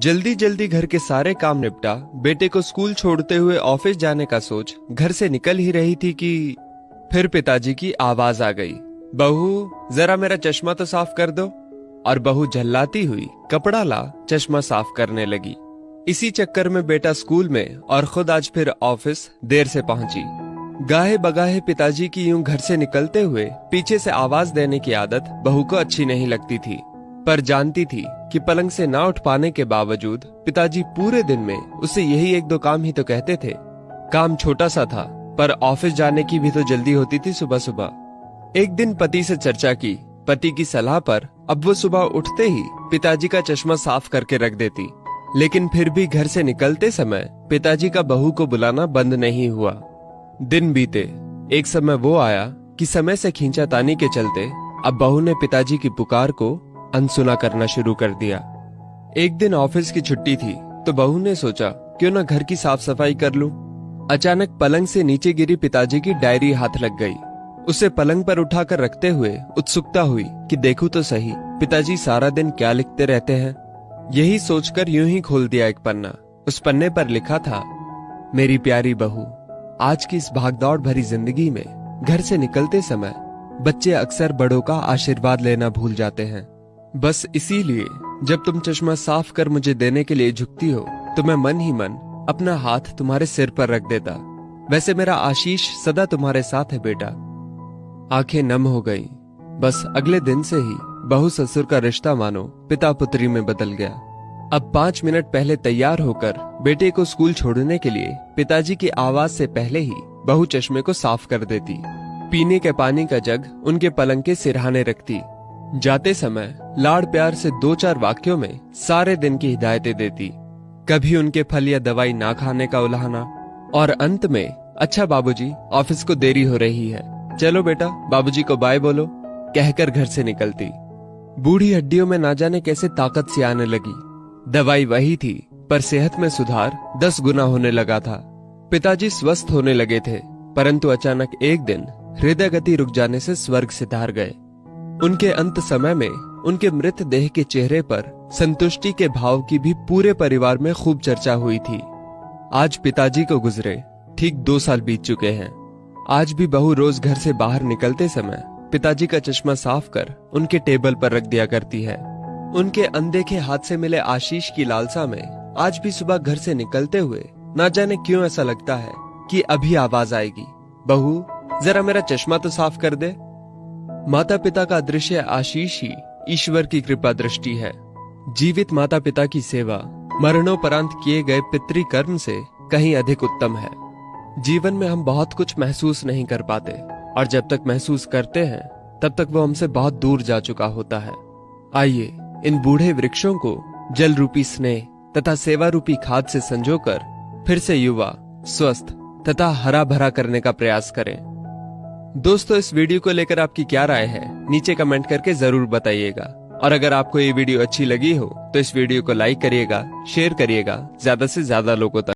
जल्दी जल्दी घर के सारे काम निपटा बेटे को स्कूल छोड़ते हुए ऑफिस जाने का सोच घर से निकल ही रही थी कि फिर पिताजी की आवाज आ गई, बहू जरा मेरा चश्मा तो साफ कर दो। और बहू झल्लाती हुई कपड़ा ला चश्मा साफ करने लगी। इसी चक्कर में बेटा स्कूल में और खुद आज फिर ऑफिस देर से पहुंची। गाहे बगाहे पिताजी की यूं घर से निकलते हुए पीछे से आवाज देने की आदत बहू को अच्छी नहीं लगती थी, पर जानती थी कि पलंग से ना उठ पाने के बावजूद पिताजी पूरे दिन में उसे यही एक दो काम ही तो कहते थे। काम छोटा सा था पर ऑफिस जाने की भी तो जल्दी होती थी सुबह सुबह। एक दिन पति से चर्चा की, पति की सलाह पर अब वो सुबह उठते ही पिताजी का चश्मा साफ करके रख देती। लेकिन फिर भी घर से निकलते समय पिताजी का बहू को बुलाना बंद नहीं हुआ। दिन बीते, एक समय वो आया कि समय से खींचातानी के चलते अब बहू ने पिताजी की पुकार को अनसुना करना शुरू कर दिया। एक दिन ऑफिस की छुट्टी थी तो बहू ने सोचा क्यों ना घर की साफ सफाई कर लूं। अचानक पलंग से नीचे गिरी पिताजी की डायरी हाथ लग गई। उसे पलंग पर उठाकर रखते हुए उत्सुकता हुई कि देखूं तो सही पिताजी सारा दिन क्या लिखते रहते हैं। यही सोचकर यूं ही खोल दिया एक पन्ना। उस पन्ने पर लिखा था, मेरी प्यारी बहू, आज की इस भागदौड़ भरी जिंदगी में घर से निकलते समय बच्चे अक्सर बड़ों का आशीर्वाद लेना भूल जाते हैं। बस इसीलिए जब तुम चश्मा साफ कर मुझे देने के लिए झुकती हो तो मैं मन ही मन अपना हाथ तुम्हारे सिर पर रख देता। वैसे मेरा आशीष सदा तुम्हारे साथ है बेटा। आंखें नम हो गईं। बस अगले दिन से ही बहू ससुर का रिश्ता मानो पिता पुत्री में बदल गया। अब 5 मिनट पहले तैयार होकर बेटे को स्कूल छोड़ने के लिए पिताजी की आवाज से पहले ही बहू चश्मे को साफ कर देती। पीने के पानी का जग उनके पलंग के सिरहाने रखती। जाते समय लाड़ प्यार से 2-4 वाक्यों में सारे दिन की हिदायतें देती। कभी उनके फल या दवाई ना खाने का उलाहना, और अंत में, अच्छा बाबूजी ऑफिस को देरी हो रही है, चलो बेटा बाबूजी को बाय बोलो, कहकर घर से निकलती। बूढ़ी हड्डियों में ना जाने कैसे ताकत सी आने लगी। दवाई वही थी पर सेहत में सुधार 10 गुना होने लगा था। पिताजी स्वस्थ होने लगे थे, परंतु अचानक एक दिन हृदय गति रुक जाने से स्वर्ग सिधार गए। उनके अंत समय में उनके मृत देह के चेहरे पर संतुष्टि के भाव की भी पूरे परिवार में खूब चर्चा हुई थी। आज पिताजी को गुजरे ठीक 2 साल बीत चुके हैं। आज भी बहू रोज घर से बाहर निकलते समय पिताजी का चश्मा साफ कर उनके टेबल पर रख दिया करती है। उनके अनदेखे हाथ से मिले आशीष की लालसा में आज भी सुबह घर से निकलते हुए ना जाने क्यों ऐसा लगता है कि अभी आवाज आएगी, बहू जरा मेरा चश्मा तो साफ कर दे। माता पिता का दृश्य आशीष ही ईश्वर की कृपा दृष्टि है। जीवित माता पिता की सेवा मरणोपरांत किए गए पितृ कर्म से कहीं अधिक उत्तम है। जीवन में हम बहुत कुछ महसूस नहीं कर पाते, और जब तक महसूस करते हैं तब तक वो हमसे बहुत दूर जा चुका होता है। आइए इन बूढ़े वृक्षों को जल रूपी स्नेह तथा सेवा रूपी खाद से संजोकर फिर से युवा, स्वस्थ तथा हरा भरा करने का प्रयास करें। दोस्तों, इस वीडियो को लेकर आपकी क्या राय है नीचे कमेंट करके जरूर बताइएगा। और अगर आपको ये वीडियो अच्छी लगी हो तो इस वीडियो को लाइक करिएगा, शेयर करिएगा ज्यादा से ज्यादा लोगों तक।